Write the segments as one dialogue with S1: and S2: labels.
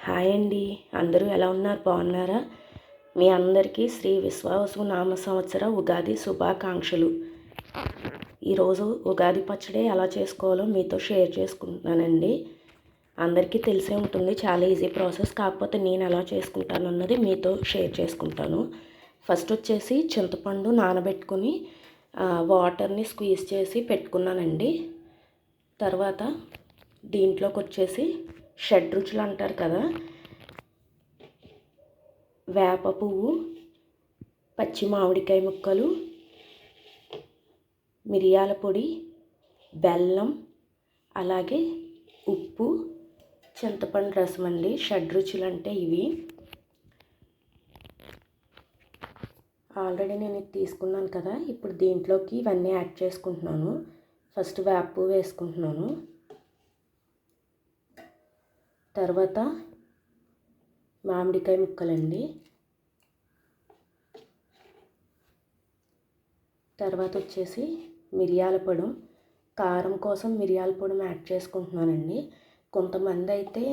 S1: Hi అండి. అందరూ ఎలా ఉన్నారు? బాగున్నారా? మీ అందరికీ శ్రీ విశ్వావసు నామ సంవత్సర ఉగాది శుభాకాంక్షలు. ఈరోజు ఉగాది పచ్చడి ఎలా చేసుకోవాలో మీతో షేర్ చేసుకుంటున్నానండి. అందరికీ తెలిసే ఉంటుంది, చాలా ఈజీ ప్రాసెస్. కాకపోతే నేను ఎలా చేసుకుంటాను అన్నది మీతో షేర్ చేసుకుంటాను. ఫస్ట్ వచ్చేసి చింతపండు నానబెట్టుకుని వాటర్ని స్క్వీజ్ చేసి పెట్టుకున్నానండి. తర్వాత దీంట్లోకి వచ్చేసి షడ్రుచులు అంటారు కదా, వేప పువ్వు, పచ్చి మామిడికాయ ముక్కలు, మిరియాల పొడి, బెల్లం, అలాగే ఉప్పు, చింతపండు రసం అండి. షడ్రుచులు అంటే ఇవి. ఆల్రెడీ నేను ఇది తీసుకున్నాను కదా, ఇప్పుడు దీంట్లోకి ఇవన్నీ యాడ్ చేసుకుంటున్నాను. ఫస్ట్ వేప పువ్వు వేసుకుంటున్నాను. తర్వాత మామిడికాయ ముక్కలండి. తర్వాత వచ్చేసి మిరియాల పొడి, కారం కోసం మిరియాల పొడి యాడ్ చేసుకుంటున్నానండి. కొంతమంది అయితే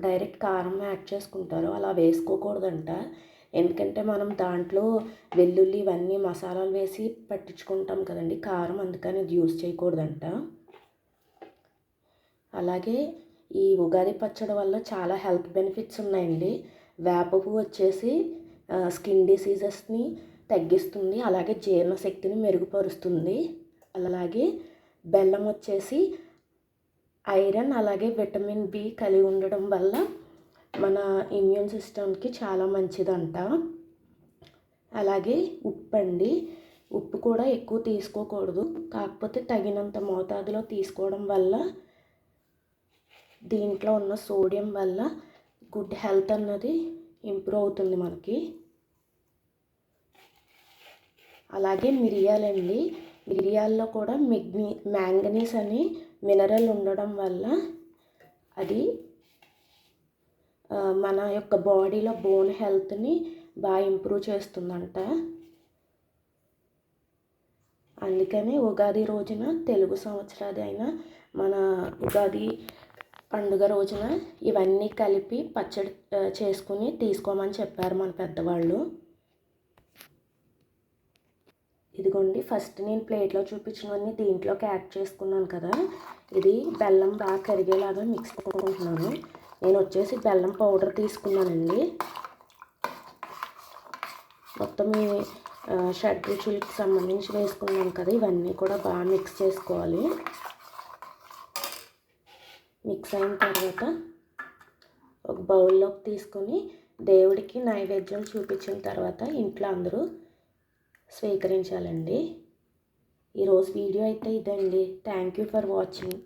S1: డైరెక్ట్ కారం యాడ్ చేసుకుంటారు, అలా వేసుకోకూడదంట. ఎందుకంటే మనం దాంట్లో వెల్లుల్లి ఇవన్నీ మసాలాలు వేసి పట్టించుకుంటాం కదండి కారం, అందుకని అది యూజ్ చేయకూడదంట. అలాగే ఈ ఉగాది పచ్చడి వల్ల చాలా హెల్త్ బెనిఫిట్స్ ఉన్నాయండి. వేప పువ్వు వచ్చేసి స్కిన్ డిసీజెస్ని తగ్గిస్తుంది, అలాగే జీర్ణశక్తిని మెరుగుపరుస్తుంది. అలాగే బెల్లం వచ్చేసి ఐరన్ అలాగే విటమిన్ బి కలిగి ఉండడం వల్ల మన ఇమ్యూన్ సిస్టమ్కి చాలా మంచిదంట. అలాగే ఉప్పు అండి. ఉప్పు కూడా ఎక్కువ తీసుకోకూడదు, కాకపోతే తగినంత మోతాదులో తీసుకోవడం వల్ల దీంట్లో ఉన్న సోడియం వల్ల గుడ్ హెల్త్ అన్నది ఇంప్రూవ్ అవుతుంది మనకి. అలాగే మిరియాలండి. మిరియాల్లో కూడా మ్యాంగనీస్ అని మినరల్ ఉండడం వల్ల అది మన యొక్క బాడీలో బోన్ హెల్త్ని బాగా ఇంప్రూవ్ చేస్తుందంట. అందుకని ఉగాది రోజున, తెలుగు సంవత్సరాది అయిన మన ఉగాది పండుగ రోజున ఇవన్నీ కలిపి పచ్చడి చేసుకుని తీసుకోమని చెప్పారు మన పెద్దవాళ్ళు. ఇదిగోండి, ఫస్ట్ నేను ప్లేట్లో చూపించినవన్నీ దీంట్లోకి యాడ్ చేసుకున్నాను కదా. ఇది బెల్లం బాగా కరిగేలాగా మిక్స్ చేసుకుంటున్నాను. నేను వచ్చేసి బెల్లం పౌడర్ తీసుకున్నానండి. మొత్తం ఈ షడ్రుచులకి సంబంధించి వేసుకున్నాను కదా, ఇవన్నీ కూడా బాగా మిక్స్ చేసుకోవాలి. మిక్స్ అయిన తర్వాత ఒక బౌల్లోకి తీసుకొని దేవుడికి నైవేద్యం చూపించిన తర్వాత ఇంట్లో అందరూ స్వీకరించాలండి. ఈరోజు వీడియో అయితే ఇదండి. Thank you for watching.